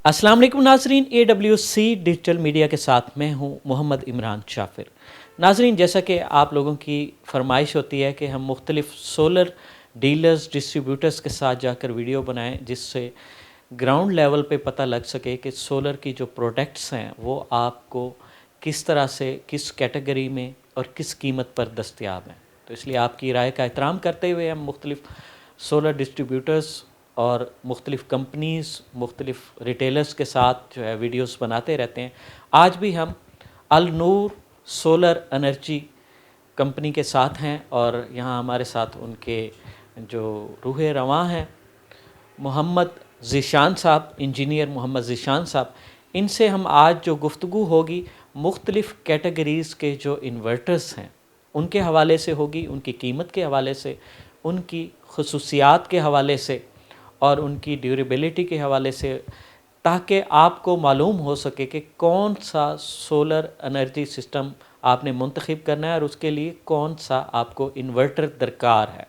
अस्सलाम वालेकुम नाजरीन, AWC डिजिटल मीडिया के साथ मैं हूं मोहम्मद इमरान शाफिर। नाजरीन, जैसा कि आप लोगों की फरमाइश होती है कि हम मुख्तलिफ़ सोलर डीलर्स डिस्ट्रीब्यूटर्स के साथ जाकर वीडियो बनाएं, जिससे ग्राउंड लेवल पे पता लग सके कि सोलर की जो प्रोडक्ट्स हैं वो आपको किस तरह से, किस कैटेगरी में और किस कीमत पर दस्तयाब हैं। तो इसलिए आपकी राय का एहतराम करते हुए हम मुख्तलिफ़ सोलर डिस्ट्रीब्यूटर्स और मुख्तलिफ़ कंपनीज़, मुख्तलिफ़ रिटेलर्स के साथ जो है वीडियोस बनाते रहते हैं। आज भी हम अल नूर सोलर एनर्जी कंपनी के साथ हैं और यहाँ हमारे साथ उनके जो रूहे रवां हैं मोहम्मद ज़ीशान साहब, इंजीनियर मोहम्मद ज़ीशान साहब। इनसे हम आज जो गुफ्तगू होगी मुख्तलिफ़ कैटेगरीज़ के जो इन्वर्टर्स हैं उनके हवाले से होगी, उनकी कीमत के हवाले से, उनकी खसूसियात के हवाले से और उनकी ड्यूरेबिलिटी के हवाले से, ताकि आपको मालूम हो सके कि कौन सा सोलर एनर्जी सिस्टम आपने मुंतखब करना है और उसके लिए कौन सा आपको इन्वर्टर दरकार है।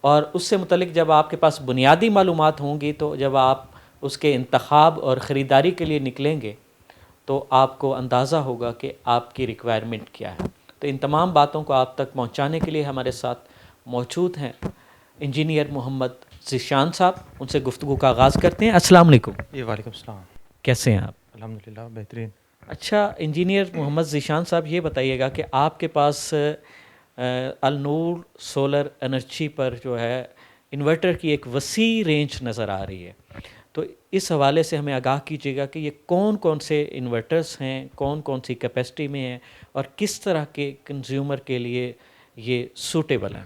और उससे मुतलिक जब आपके पास बुनियादी मालूमात होंगी तो जब आप उसके इंतखाब और ख़रीदारी के लिए निकलेंगे तो आपको अंदाज़ा होगा कि आपकी रिक्वायरमेंट क्या है। तो इन तमाम बातों को आप तक पहुंचाने के लिए हमारे साथ मौजूद हैं इंजीनियर मोहम्मद ज़ीशान साहब। उनसे गुफ्तगू का आगाज़ करते हैं। अस्सलाम वालेकुम। जी वालेकुम सलाम। कैसे हैं आप? अल्हम्दुलिल्लाह बेहतरीन। अच्छा, इंजीनियर मोहम्मद ज़ीशान साहब, ये बताइएगा कि आपके पास अल नूर सोलर एनर्जी पर जो है इन्वर्टर की एक वसी रेंज नज़र आ रही है, तो इस हवाले से हमें आगाह कीजिएगा कि ये कौन कौन से इन्वर्टर्स हैं, कौन कौन सी कैपेसिटी में हैं और किस तरह के कंज्यूमर के लिए ये सूटेबल हैं।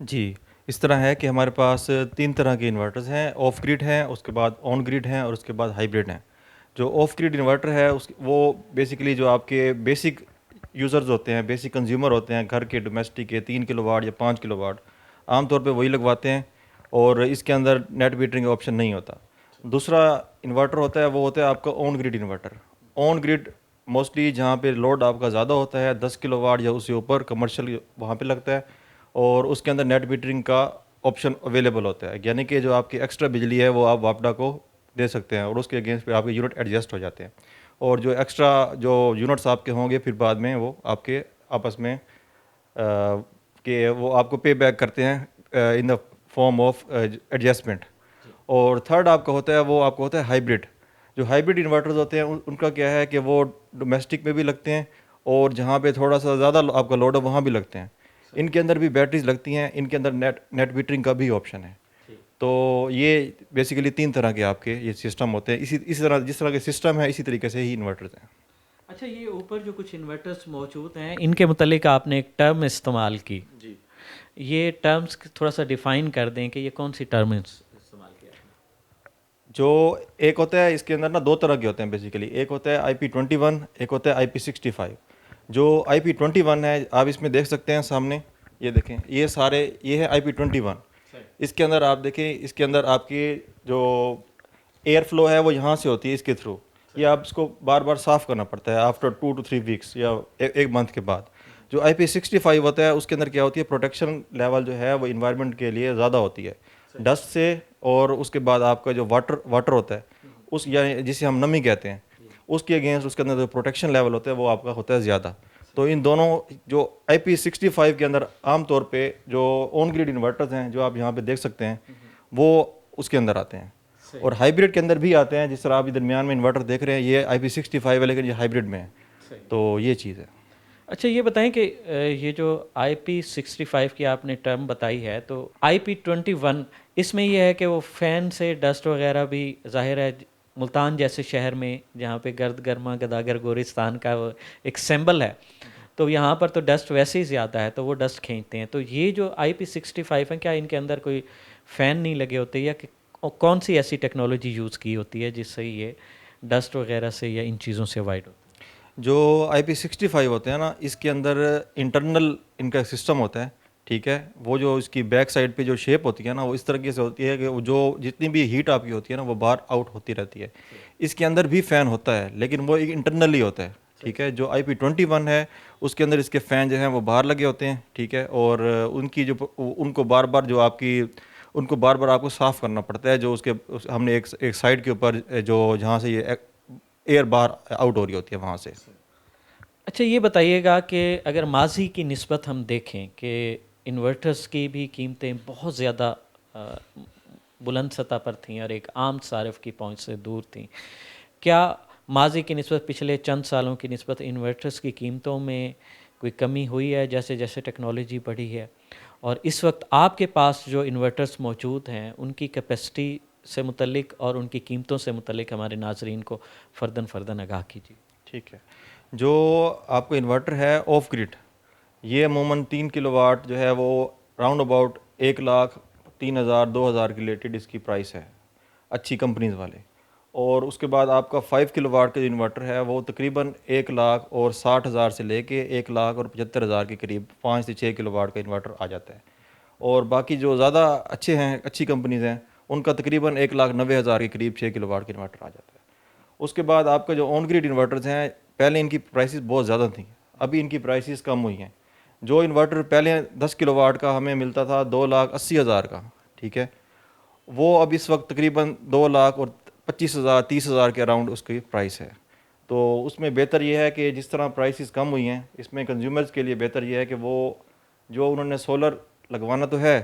जी, इस तरह है कि हमारे पास 3 तरह के इन्वर्टर्स हैं, ऑफ ग्रिड हैं, उसके बाद ऑन ग्रिड हैं और उसके बाद हाइब्रिड हैं। जो ऑफ ग्रिड इन्वर्टर है वो बेसिकली जो आपके बेसिक यूज़र्स होते हैं, बेसिक कंज्यूमर होते हैं, घर के डोमेस्टिक के 3 किलोवाट या 5 किलोवाट, आमतौर पे वही लगवाते हैं और इसके अंदर नेट मीटरिंग ऑप्शन नहीं होता। दूसरा इन्वर्टर होता है, वो होता है आपका on grid inverter. On grid mostly जहाँ पे लोड आपका ज़्यादा होता है, 10 किलोवाट या उससे ऊपर कमर्शियल वहाँ पे लगता है और उसके अंदर नेट मीटरिंग का ऑप्शन अवेलेबल होता है, यानी कि जो आपकी एक्स्ट्रा बिजली है वो आप वापडा को दे सकते हैं और उसके अगेंस्ट पे आपके यूनिट एडजस्ट हो जाते हैं और जो एक्स्ट्रा जो यूनिट्स आपके होंगे फिर बाद में वो आपके आपस में कि वो आपको पे बैक करते हैं in the form of adjustment. और थर्ड आपका होता है वो आपका होता है हाइब्रिड। जो हाइब्रिड इन्वर्टर्स होते हैं उनका क्या है कि वो डोमेस्टिक में भी लगते हैं और जहाँ पे थोड़ा सा ज़्यादा आपका लोड है वहाँ भी लगते हैं। इनके अंदर भी बैटरीज लगती हैं, इनके अंदर नेट मीटरिंग का भी ऑप्शन है। तो ये बेसिकली 3 तरह के आपके ये सिस्टम होते हैं। इसी तरह जिस तरह के सिस्टम है इसी तरीके से ही इन्वर्टर्स हैं। अच्छा, ये ऊपर जो कुछ इन्वर्टर्स मौजूद हैं इनके मुतलिक आपने एक टर्म इस्तेमाल की, जी। ये टर्म्स थोड़ा सा डिफ़ाइन कर दें कि ये कौन सी टर्म इस्तेमाल किया आपने? जो एक होता है इसके अंदर ना 2 तरह के होते हैं बेसिकली, एक होता है IP21, एक होता है IP65। जो IP21 है आप इसमें देख सकते हैं सामने, ये देखें ये सारे ये है IP21। इसके अंदर आप देखें, इसके अंदर आपकी जो एयर फ्लो है वो यहाँ से होती है इसके थ्रू, ये आप इसको बार बार साफ़ करना पड़ता है आफ्टर 2 to 3 वीक्स या एक मंथ के बाद। जो IP65 होता है उसके अंदर क्या होती है, प्रोटेक्शन लेवल जो है वो इन्वायरमेंट के लिए ज़्यादा होती है डस्ट से, और उसके बाद आपका जो वाटर होता है उस या जिसे हम नमी कहते हैं उसके अगेंस्ट उसके अंदर जो प्रोटेक्शन लेवल होता है वो आपका होता है ज़्यादा। तो इन दोनों जो IP65 के अंदर आम तौर पे जो ऑन ग्रिड इन्वर्टर्स हैं जो आप यहाँ पे देख सकते हैं वो उसके अंदर आते हैं और हाइब्रिड के अंदर भी आते हैं। जिस तरह आप दरमियान में इन्वर्टर देख रहे हैं ये IP65 है लेकिन ये हाइब्रिड में है, तो ये चीज़ है। अच्छा, ये बताएं कि ये जो IP65 की आपने टर्म बताई है, तो IP21 इसमें ये है कि वो फ़ैन से डस्ट वगैरह भी, ज़ाहिर है मुल्तान जैसे शहर में जहाँ पे गर्द गर्मा गदागर गोरिस्तान का वो एक सिंबल है, तो यहाँ पर तो डस्ट वैसे ही ज़्यादा है तो वो डस्ट खींचते हैं। तो ये जो IP65 है, क्या इनके अंदर कोई फ़ैन नहीं लगे होते या कि कौन सी ऐसी टेक्नोलॉजी यूज़ की होती है जिससे ये डस्ट वगैरह से या इन चीज़ों से अवॉइड होता जो IP65 होते हैं ना इसके अंदर इंटरनल इनका सिस्टम होता है, ठीक है। वो जो इसकी बैक साइड पे जो शेप होती है ना वो इस तरीके से होती है कि वो जो जितनी भी हीट आपकी होती है ना वो बाहर आउट होती रहती है। इसके अंदर भी फ़ैन होता है लेकिन वो एक इंटरनली होता है, ठीक है। जो IP21 है उसके अंदर इसके फ़ैन जो हैं वो बाहर लगे होते हैं, ठीक है। और उनकी जो उनको बार बार जो आपकी उनको बार बार आपको साफ़ करना पड़ता है, जो हमने एक साइड के ऊपर जो जहाँ से ये एयर बाहर आउट हो रही होती है वहाँ से। अच्छा, ये बताइएगा कि अगर माजी की निस्बत हम देखें कि इन्वर्टर्स की भी कीमतें बहुत ज़्यादा अ, बुलंद सतह पर थीं और एक आम सारिफ की पहुंच से दूर थीं, क्या माजी की निस्बत पिछले चंद सालों की निस्बत इन्वर्टर्स की कीमतों में कोई कमी हुई है जैसे जैसे टेक्नोलॉजी बढ़ी है? और इस वक्त आपके पास जो इन्वर्टर्स मौजूद हैं उनकी कैपेसिटी से मुतल्लिक और उनकी कीमतों से मुतल्लिक हमारे नाजरीन को फ़र्दन फ़र्दन आगाह कीजिए। ठीक है। जो आपका इन्वर्टर है ऑफ ग्रिड, ये अमूमन 3 किलोवाट जो है वो राउंड अबाउट 1,03,000 2,000 के रिलेटेड इसकी प्राइस है, अच्छी कंपनीज वाले। और उसके बाद आपका 5 किलोवाट का जो इन्वर्टर है वो तकरीबन 1,60,000 से लेके 1,75,000 के करीब 5 से 6 किलोवाट का इन्वर्टर आ जाता है। और बाकी जो ज़्यादा अच्छे हैं, अच्छी कंपनीज़ हैं, उनका तकरीबन 1,90,000 के करीब 6 किलोवाट का इन्वर्टर आ जाता है। उसके बाद आपका जो ऑन ग्रिड इन्वर्टर्स हैं, पहले इनकी प्राइसेस बहुत ज़्यादा थी, अभी इनकी प्राइसेस कम हुई हैं। जो इन्वर्टर पहले 10 किलोवाट का हमें मिलता था 2,80,000 का, ठीक है, वो अब इस वक्त तकरीबन 2,25,000 30,000 के अराउंड उसकी प्राइस है। तो उसमें बेहतर ये है कि जिस तरह प्राइसेस कम हुई हैं, इसमें कंज्यूमर्स के लिए बेहतर ये है कि वो जो उन्होंने सोलर लगवाना तो है,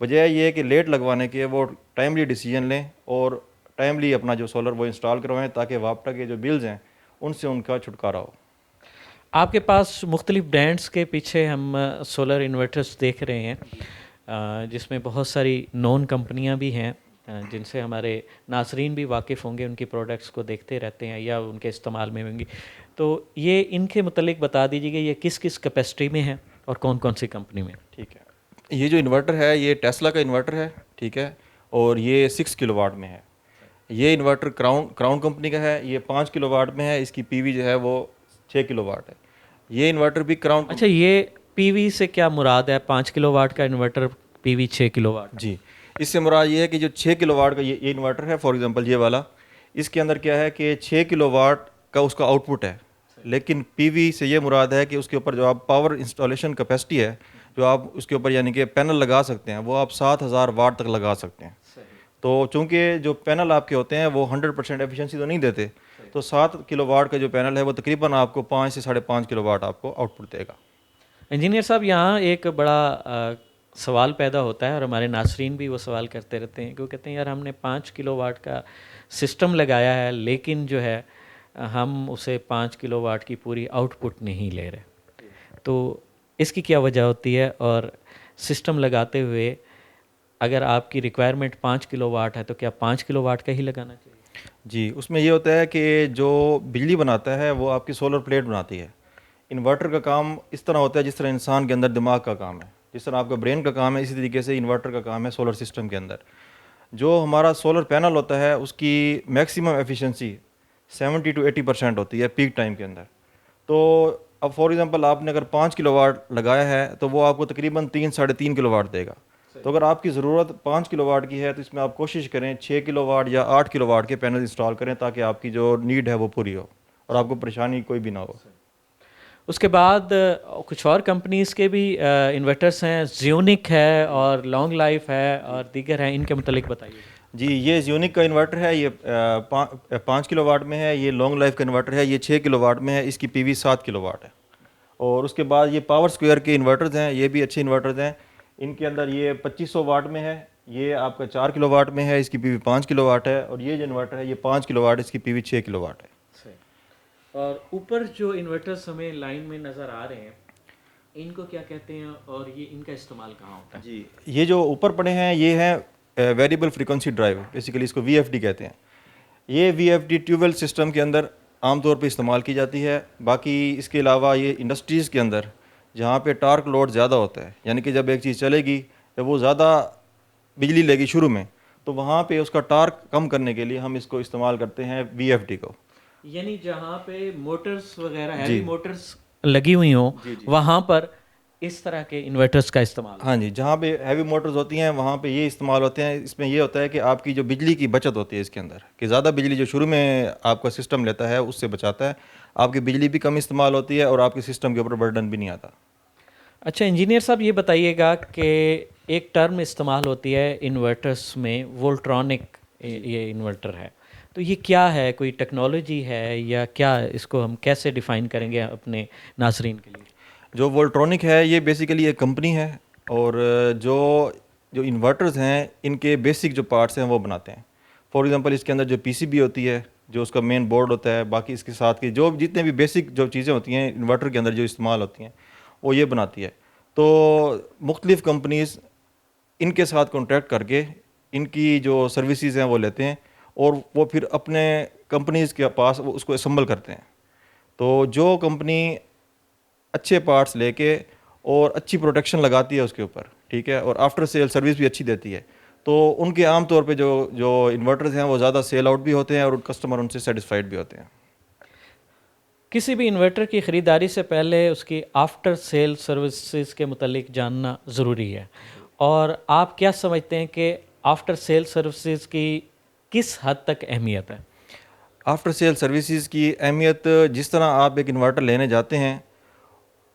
वजह ये है कि लेट लगवाने के वो टाइमली डिसीजन लें और टाइमली अपना जो सोलर वो इंस्टॉल करवाएं, ताकि वापटा के जो बिल्स हैं उनसे उनका छुटकारा हो। आपके पास मुख्तलिफ ब्रांड्स के पीछे हम सोलर इन्वर्टर्स देख रहे हैं, जिसमें बहुत सारी नॉन कंपनियां भी हैं जिनसे हमारे नासरीन भी वाकिफ़ होंगे, उनकी प्रोडक्ट्स को देखते रहते हैं या उनके इस्तेमाल में होंगी। तो ये इनके मुतलिक बता दीजिए कि ये किस किस कैपेसिटी में है और कौन कौन सी कंपनी में? ठीक है, ये जो इन्वर्टर है ये टेस्ला का इन्वर्टर है, ठीक है, और ये 6 किलोवाट में है। ये इन्वर्टर क्राउन कंपनी का है, ये 5 किलोवाट में है, इसकी पीवी जो है वो 6 किलोवाट है। ये इन्वर्टर भी क्राउन। अच्छा, ये पीवी से क्या मुराद है? 5 किलोवाट का इन्वर्टर, पीवी 6 किलोवाट? जी, इससे मुराद ये है कि जो 6 किलोवाट का ये इन्वर्टर है, फॉर एग्जांपल ये वाला, इसके अंदर क्या है कि 6 किलोवाट का उसका आउटपुट है, लेकिन पीवी से ये मुराद है कि उसके ऊपर जो आप पावर इंस्टॉलेशन कैपेसिटी है, जो आप उसके ऊपर यानी कि पैनल लगा सकते हैं, वो आप 7,000 वाट तक लगा सकते हैं। तो चूंकि जो पैनल आपके होते हैं वो 100% एफिशिएंसी तो नहीं देते, तो 7 किलोवाट का जो पैनल है वो तकरीबन आपको 5 से 5.5 किलोवाट आपको आउटपुट देगा। इंजीनियर साहब, यहाँ एक बड़ा सवाल पैदा होता है और हमारे नासरीन भी वो सवाल करते रहते हैं कि वो कहते हैं यार हमने 5 किलोवाट का सिस्टम लगाया है, लेकिन जो है हम उसे 5 किलोवाट की पूरी आउटपुट नहीं ले रहे। तो इसकी क्या वजह होती है? और सिस्टम लगाते हुए अगर आपकी रिक्वायरमेंट 5 किलोवाट है तो क्या 5 किलोवाट का ही लगाना चाहिए? जी, उसमें ये होता है कि जो बिजली बनाता है वो आपकी सोलर प्लेट बनाती है। इन्वर्टर का काम इस तरह होता है जिस तरह इंसान के अंदर दिमाग का काम है, जिस तरह आपका ब्रेन का काम है, इसी तरीके से इन्वर्टर का काम है सोलर सिस्टम के अंदर। जो हमारा सोलर पैनल होता है उसकी मैक्सिमम एफिशिएंसी 70 to 80% होती है पीक टाइम के अंदर। तो अब फॉर एग्जांपल आपने अगर 5 किलोवाट लगाया है तो वो आपको तकरीबन 3-3.5 किलोवाट देगा। तो अगर आपकी ज़रूरत 5 किलोवाट की है तो इसमें आप कोशिश करें 6 किलोवाट या 8 किलोवाट के पैनल इंस्टॉल करें, ताकि आपकी जो नीड है वो पूरी हो और आपको परेशानी कोई भी ना हो। उसके बाद कुछ और कंपनीज़ के भी इन्वर्टर्स हैं, ज़्यूनिक है और लॉन्ग लाइफ है और दीगर हैं, इनके मुतलिक बताइए। जी, ये ज़्यूनिक का इन्वर्टर है, ये 5 किलोवाट में है। ये लॉन्ग लाइफ का इन्वर्टर है, ये 6 किलोवाट में है, इसकी पीवी 7 किलोवाट है। और उसके बाद ये पावर स्क्वायर के इन्वर्टर्स हैं, ये भी अच्छे इन्वर्टर्स हैं। इनके अंदर ये 2500 वाट में है, ये आपका 4 किलोवाट में है, इसकी पीवी 5 किलोवाट है। और ये जो इन्वर्टर है ये 5 किलोवाट, इसकी पीवी 6 किलोवाट है। और ऊपर जो इन्वर्टर्स हमें लाइन में नज़र आ रहे हैं, इनको क्या कहते हैं और ये इनका इस्तेमाल कहाँ होता है? जी, ये जो ऊपर पड़े हैं ये हैं वेरिएबल फ्रीक्वेंसी ड्राइव, बेसिकली इसको वीएफडी कहते हैं। ये वीएफडी ट्यूबवेल सिस्टम के अंदर आमतौर पे इस्तेमाल की जाती है। बाकी इसके अलावा ये इंडस्ट्रीज़ के अंदर जहाँ पे टार्क लोड ज़्यादा होता है, यानी कि जब एक चीज़ चलेगी जब वो ज़्यादा बिजली लेगी शुरू में, तो वहाँ पे उसका टार्क कम करने के लिए हम इसको इस्तेमाल करते हैं वीएफडी को। यानी जहाँ पे मोटर्स वगैरह हैवी मोटर्स लगी हुई हों, वहाँ पर इस तरह के इन्वर्टर्स का इस्तेमाल। हाँ जी, जहाँ पे हैवी मोटर्स होती हैं वहाँ पे ये इस्तेमाल होते हैं। इसमें ये होता है कि आपकी जो बिजली की बचत होती है इसके अंदर, कि ज़्यादा बिजली जो शुरू में आपका सिस्टम लेता है उससे बचाता है। आपकी बिजली भी कम इस्तेमाल होती है और आपके सिस्टम के ऊपर बर्डन भी नहीं आता। अच्छा इंजीनियर साहब ये बताइएगा कि एक टर्म इस्तेमाल होती है इन्वर्टर्स में, वोल्ट्रॉनिक, ये इन्वर्टर है, तो ये क्या है, कोई टेक्नोलॉजी है या क्या, इसको हम कैसे डिफ़ाइन करेंगे अपने नाजरीन के लिए? जो वोल्ट्रॉनिक है ये बेसिकली एक कंपनी है, और जो जो इन्वर्टर्स हैं इनके बेसिक जो पार्ट्स हैं वो बनाते हैं। फॉर एग्जांपल इसके अंदर जो पीसीबी होती है, जो उसका मेन बोर्ड होता है, बाकी इसके साथ की जो जितने भी बेसिक जो चीज़ें होती हैं इन्वर्टर के अंदर जो इस्तेमाल होती हैं वो ये बनाती है। तो मुख्तलिफ़ कंपनीज़ इनके साथ कॉन्ट्रैक्ट करके इनकी जो सर्विसेज हैं वो लेते हैं, और वो फिर अपने कंपनीज़ के पास वो उसको असम्बल करते हैं। तो जो कंपनी अच्छे पार्ट्स लेके और अच्छी प्रोटेक्शन लगाती है उसके ऊपर, ठीक है, और आफ्टर सेल सर्विस भी अच्छी देती है, तो उनके आम तौर पे जो जो इन्वर्टर्स हैं वो ज़्यादा सेल आउट भी होते हैं और कस्टमर उनसे सेटिस्फाइड भी होते हैं। किसी भी इन्वर्टर की ख़रीदारी से पहले उसकी आफ्टर सेल सर्विसेज के मुतालिक जानना ज़रूरी है, और आप क्या समझते हैं कि आफ्टर सेल सर्विसेज की किस हद तक अहमियत है? आफ्टर सेल सर्विसेज की अहमियत, जिस तरह आप एक इन्वर्टर लेने जाते हैं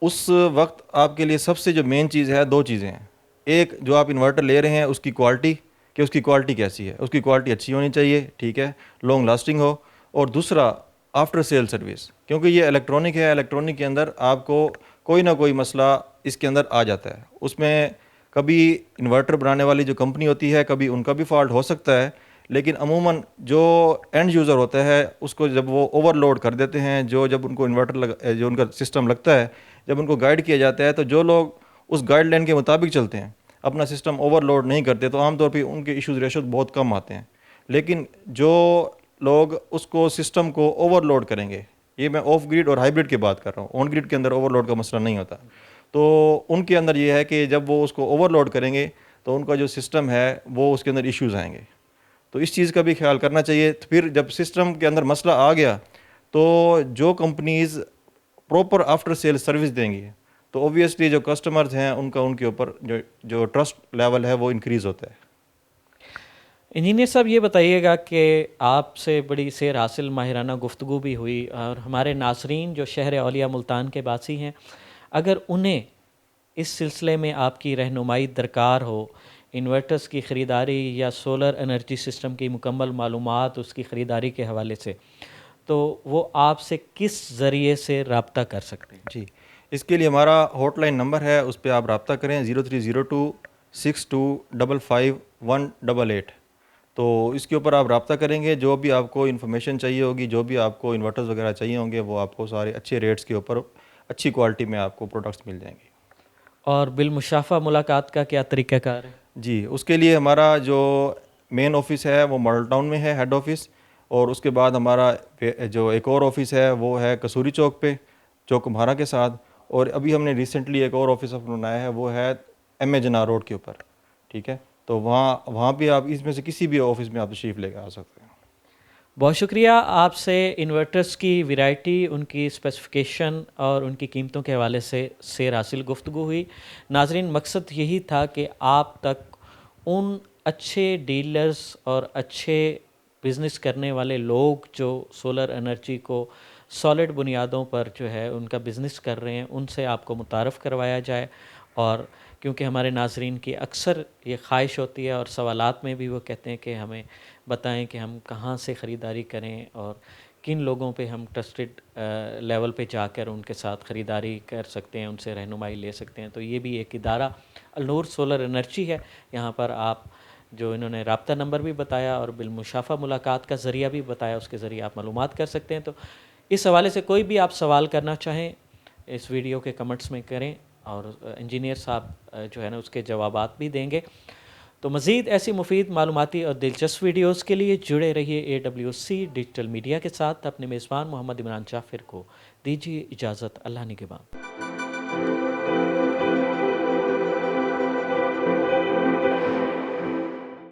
उस वक्त आपके लिए सबसे जो मेन चीज़ है, दो चीज़ें हैं। एक, जो आप इन्वर्टर ले रहे हैं उसकी क्वालिटी, कि उसकी क्वालिटी कैसी है, उसकी क्वालिटी अच्छी होनी चाहिए, ठीक है, लॉन्ग लास्टिंग हो। और दूसरा, आफ्टर सेल सर्विस, क्योंकि ये इलेक्ट्रॉनिक है, इलेक्ट्रॉनिक के अंदर आपको कोई ना कोई मसला इसके अंदर आ जाता है। उसमें कभी इन्वर्टर बनाने वाली जो कंपनी होती है, कभी उनका भी फॉल्ट हो सकता है, लेकिन अमूमन जो एंड यूज़र होता है उसको जब वो ओवरलोड कर देते हैं, जब उनको जो उनका सिस्टम लगता है, जब उनको गाइड किया जाता है, तो जो लोग उस गाइडलाइन के मुताबिक चलते हैं, अपना सिस्टम ओवरलोड नहीं करते, तो आमतौर पे उनके इश्यूज़ रेशोज़ बहुत कम आते हैं। लेकिन जो लोग उसको सिस्टम को ओवरलोड करेंगे, ये मैं ऑफ ग्रिड और हाइब्रिड की बात कर रहा हूँ, ऑन ग्रिड के अंदर ओवरलोड का मसला नहीं होता, तो उनके अंदर ये है कि जब वो उसको ओवरलोड करेंगे तो उनका जो सिस्टम है वो उसके अंदर इश्यूज़ आएंगे। तो इस चीज़ का भी ख्याल करना चाहिए। तो फिर जब सिस्टम के अंदर मसला आ गया, तो जो companies proper after sale service देंगी, तो ऑब्वियसली जो कस्टमर्स हैं उनका उनके ऊपर जो जो ट्रस्ट लेवल है वो इंक्रीज़ होता है। इंजीनियर साहब ये बताइएगा कि आपसे बड़ी सेर हासिल माहिराना गुफ्तगू भी हुई, और हमारे नासरीन जो शहर औलिया मुल्तान के बासी हैं, अगर उन्हें इस सिलसिले में आपकी रहनुमाई दरकार हो, इन्वर्टर्स की ख़रीदारी या सोलर एनर्जी सिस्टम की मुकम्मल मालूमात उसकी ख़रीदारी के हवाले से, तो वो आपसे किस ज़रिए से रब्ता कर सकते हैं? जी, इसके लिए हमारा हॉटलाइन नंबर है, उस पर आप रब्ता करें, 030262555188। तो इसके ऊपर आप रब्ता करेंगे, जो भी आपको इन्फॉर्मेशन चाहिए होगी, जो भी आपको इन्वर्टर्स वगैरह चाहिए होंगे, वो आपको सारे अच्छे रेट्स के ऊपर अच्छी क्वालिटी में आपको प्रोडक्ट्स मिल जाएंगे। और बिलमुशाफ़ा मुलाकात का क्या तरीक़ाकार है? जी, उसके लिए हमारा जो मेन ऑफिस है वो मॉडल टाउन में है, हेड ऑफिस, और उसके बाद हमारा जो एक और ऑफिस है वो है कसूरी चौक पे, चौक कुम्हारा के साथ। और अभी हमने रिसेंटली एक और ऑफिस अपना बनाया है, वो है एम ए जनार रोड के ऊपर, ठीक है। तो वहाँ वहाँ भी आप इसमें से किसी भी ऑफिस में आप तशरीफ़ लेकर आ सकते हैं। बहुत शुक्रिया। आपसे इन्वर्टर्स की वैरायटी, उनकी स्पेसिफ़िकेशन और उनकी कीमतों के हवाले से सेर हासिल गुफ्तगू हुई। नाज़रीन, मकसद यही था कि आप तक उन अच्छे डीलर्स और अच्छे बिज़नेस करने वाले लोग जो सोलर एनर्जी को सॉलिड बुनियादों पर जो है उनका बिज़नेस कर रहे हैं, उनसे आपको मुतारफ़ करवाया जाए। और क्योंकि हमारे नाज़रीन की अक्सर ये ख्वाहिश होती है, और सवालात में भी वो कहते हैं कि हमें बताएं कि हम कहाँ से ख़रीदारी करें और किन लोगों पे हम ट्रस्टेड लेवल पे जाकर उनके साथ ख़रीदारी कर सकते हैं, उनसे रहनुमाई ले सकते हैं। तो ये भी एक इदारा अलनूर सोलर एनर्जी है। यहाँ पर आप जो इन्होंने राब्ता नंबर भी बताया और बिलमुशाफ़ा मुलाकात का ज़रिया भी बताया, उसके ज़रिए आप मालूमात कर सकते हैं। तो इस हवाले से कोई भी आप सवाल करना चाहें, इस वीडियो के कमेंट्स में करें, और इंजीनियर साहब जो है ना उसके जवाबात भी देंगे। तो मज़ीद ऐसी मुफीद मालूमाती और दिलचस्प वीडियोज़ के लिए जुड़े रहिए AWC डिजिटल मीडिया के साथ। अपने मेज़बान मोहम्मद इमरान जाफ़िर को दीजिए इजाज़त। अल्लाह निगहबान।